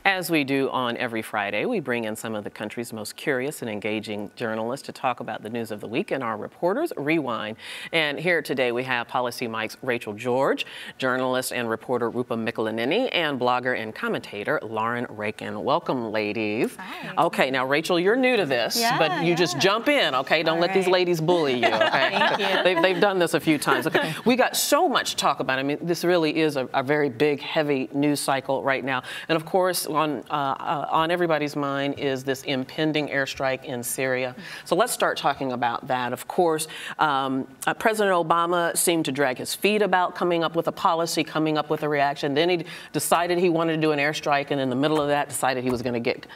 As we do on every Friday, we bring in some of the country's most curious and engaging journalists to talk about the news of the week in our Reporters Rewind. And here today we have PolicyMic's Rachel George, journalist and reporter Rupa Mikkilineni, and blogger and commentator Lauren Rankin. Welcome, ladies. Hi. Okay, now Rachel, you're new to this, but you just jump in, okay? Don't let these ladies bully you, okay? Thank you. They've done this a few times. Okay, we got so much to talk about. I mean, this really is a very big, heavy news cycle right now. And of course, on everybody's mind is this impending airstrike in Syria. So let's start talking about that. Of course, President Obama seemed to drag his feet about coming up with a policy, coming up with a reaction. Then he decided he wanted to do an airstrike, and in the middle of that decided he was going to get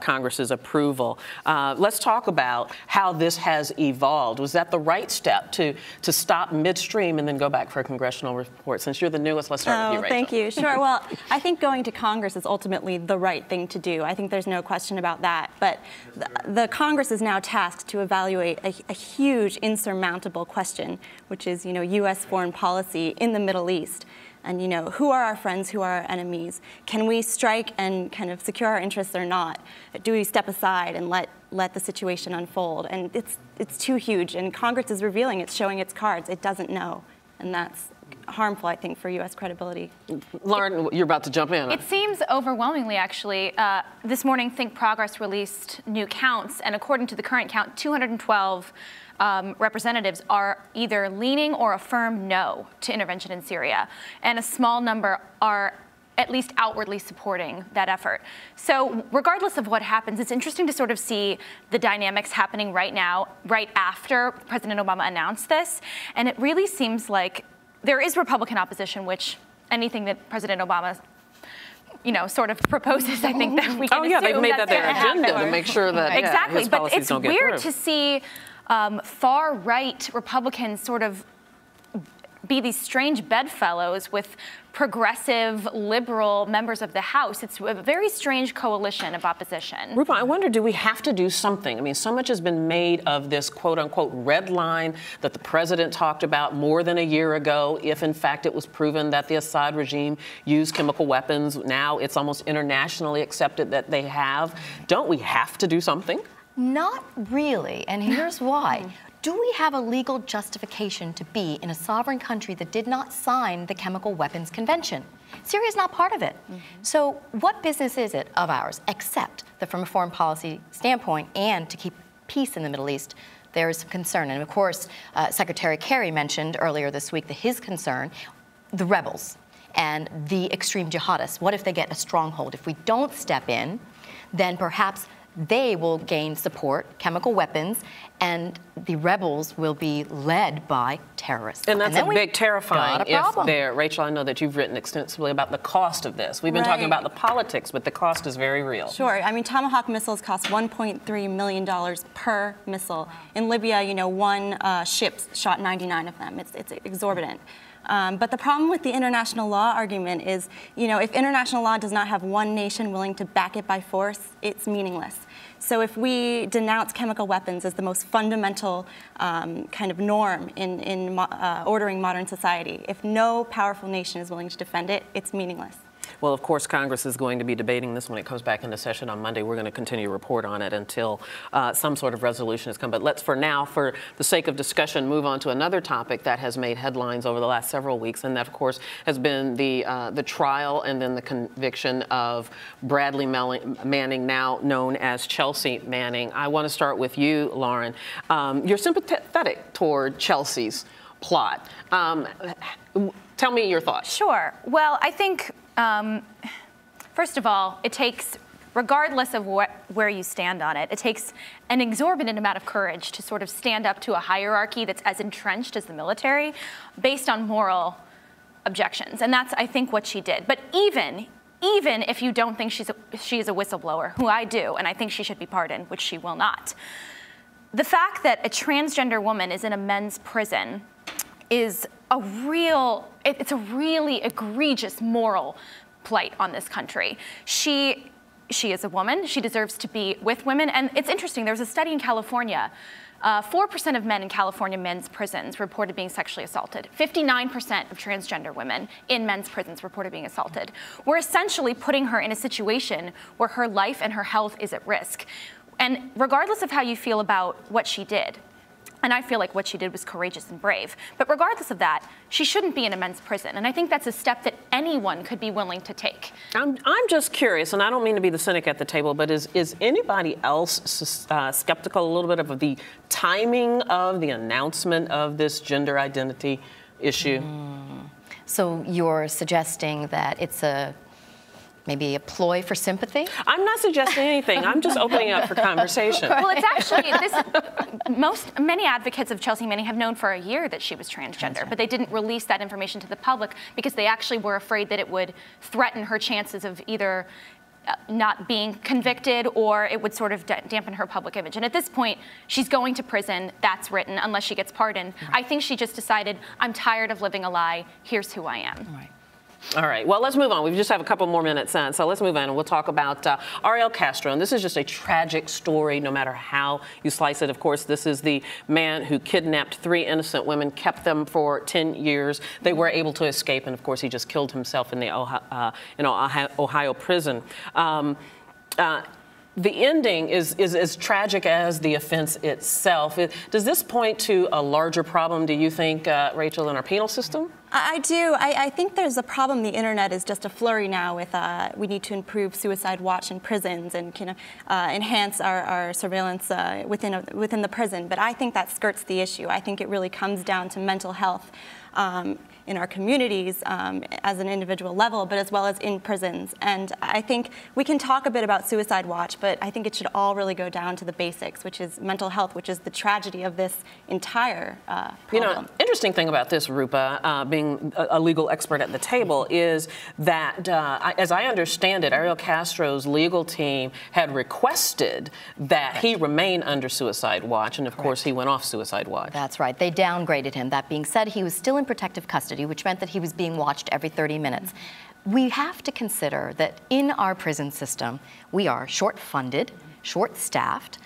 Congress's approval. Let's talk about how this has evolved. Was that the right step to stop midstream and then go back for a congressional report? Since you're the newest, let's start with you, Rachel. Thank you. Sure. Well, I think going to Congress is ultimately the right thing to do. I think there's no question about that. But the Congress is now tasked to evaluate a huge, insurmountable question, which is, U.S. foreign policy in the Middle East. And, who are our friends, who are our enemies? Can we strike and kind of secure our interests or not? Do we step aside and let the situation unfold? And it's too huge. And Congress is revealing, it's showing its cards. It doesn't know. And that's harmful, I think, for U.S. credibility. Lauren, you're about to jump in. It seems overwhelmingly, actually. This morning, Think Progress released new counts, and according to the current count, 212 representatives are either leaning or affirm no to intervention in Syria, and a small number are at least outwardly supporting that effort. So regardless of what happens, it's interesting to sort of see the dynamics happening right now, right after President Obama announced this, and it really seems like there is Republican opposition, which anything that President Obama sort of proposes, I think that we can assume they've made that their agenda to make sure that exactly. his But policies it's don't get weird through. to see far-right Republicans sort of be these strange bedfellows with progressive, liberal members of the House. It's a very strange coalition of opposition. Rupa, I wonder, do we have to do something? I mean, so much has been made of this quote-unquote red line that the president talked about more than a year ago. If, in fact, it was proven that the Assad regime used chemical weapons, now it's almost internationally accepted that they have. Don't we have to do something? Not really, and here's why. Do we have a legal justification to be in a sovereign country that did not sign the Chemical Weapons Convention? Syria is not part of it. So what business is it of ours, except that from a foreign policy standpoint and to keep peace in the Middle East, there is some concern. And of course, Secretary Kerry mentioned earlier this week that his concern, the rebels and the extreme jihadists, what if they get a stronghold? If we don't step in, then perhaps they will gain support, chemical weapons, and the rebels will be led by terrorists. And that's a big terrifying if there. Rachel, I know that you've written extensively about the cost of this. We've been talking about the politics, but the cost is very real. Sure. I mean, Tomahawk missiles cost $1.3 million per missile. In Libya, one ship shot 99 of them. It's exorbitant. But the problem with the international law argument is, if international law does not have one nation willing to back it by force, it's meaningless. So if we denounce chemical weapons as the most fundamental kind of norm in ordering modern society, if no powerful nation is willing to defend it, it's meaningless. Well, of course, Congress is going to be debating this when it comes back into session on Monday. We're going to continue to report on it until some sort of resolution has come. But let's, for now, for the sake of discussion, move on to another topic that has made headlines over the last several weeks, and that, of course, has been the trial and then the conviction of Bradley Manning, now known as Chelsea Manning. I want to start with you, Lauren. You're sympathetic toward Chelsea's plot. Tell me your thoughts. Sure. Well, I think, first of all, it takes, regardless of where you stand on it, it takes an exorbitant amount of courage to sort of stand up to a hierarchy that's as entrenched as the military based on moral objections. And that's, I think, what she did. But even if you don't think she is a whistleblower, who I do, and I think she should be pardoned, which she will not, the fact that a transgender woman is in a men's prison is it's a really egregious moral plight on this country. She is a woman. She deserves to be with women. And it's interesting. There was a study in California 4% of men in California men's prisons reported being sexually assaulted. 59% of transgender women in men's prisons reported being assaulted. We're essentially putting her in a situation where her life and her health is at risk. And regardless of how you feel about what she did, and I feel like what she did was courageous and brave, but regardless of that, she shouldn't be in a men's prison. And I think that's a step that anyone could be willing to take. I'm just curious, and I don't mean to be the cynic at the table, but is anybody else skeptical a little bit of the timing of the announcement of this gender identity issue? So you're suggesting that it's maybe a ploy for sympathy? I'm not suggesting anything. I'm just opening up for conversation. Well, it's actually, many advocates of Chelsea Manning have known for a year that she was transgender, but they didn't release that information to the public because they actually were afraid that it would threaten her chances of either not being convicted or it would sort of dampen her public image. And at this point, she's going to prison. That's written, unless she gets pardoned. Right. I think she just decided, I'm tired of living a lie. Here's who I am. Right. All right, well, let's move on. We just have a couple more minutes in, so let's move on and we'll talk about Ariel Castro. And this is just a tragic story, no matter how you slice it. Of course, this is the man who kidnapped 3 innocent women, kept them for 10 years. They were able to escape, and of course, he just killed himself in the Ohio prison. The ending is as tragic as the offense itself. Does this point to a larger problem, do you think, Rachel, in our penal system? I do. I think there's a problem. The internet is just a flurry now with we need to improve suicide watch in prisons and enhance our surveillance within the prison. But I think that skirts the issue. I think it really comes down to mental health in our communities as an individual level, but as well as in prisons. And I think we can talk a bit about suicide watch, but I think it should all really go down to the basics, which is mental health, which is the tragedy of this entire problem. You know, interesting thing about this, Rupa, being a legal expert at the table, is that, as I understand it, Ariel Castro's legal team had requested that he remain under suicide watch, and of course he went off suicide watch. That's right. They downgraded him. That being said, he was still in protective custody, which meant that he was being watched every 30 minutes. We have to consider that in our prison system, we are short-funded, short-staffed.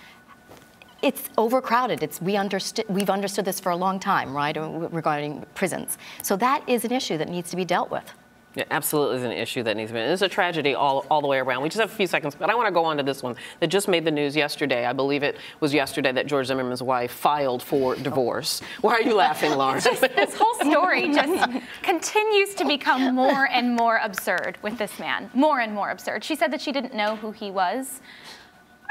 It's overcrowded. We've understood this for a long time, right, regarding prisons. So that is an issue that needs to be dealt with. Yeah, absolutely is an issue that needs to be. It's a tragedy all the way around. We just have a few seconds, but I want to go on to this one that just made the news yesterday. I believe it was yesterday that George Zimmerman's wife filed for divorce. Why are you laughing, Lauren? This whole story just continues to become more and more absurd with this man. More and more absurd. She said that she didn't know who he was.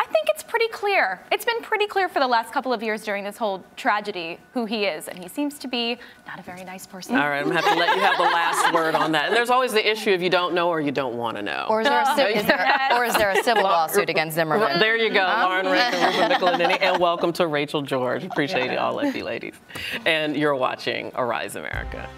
I think it's pretty clear. It's been pretty clear for the last couple of years during this whole tragedy who he is, and he seems to be not a very nice person. All right, I'm going to have to let you have the last word on that. And there's always the issue of you don't know or you don't want to know. Or is there a civil lawsuit against Zimmerman? There you go, Lauren, Rankin, Rupa, Mikkilineni, and welcome to Rachel George. Appreciate all of you ladies. And you're watching Arise America.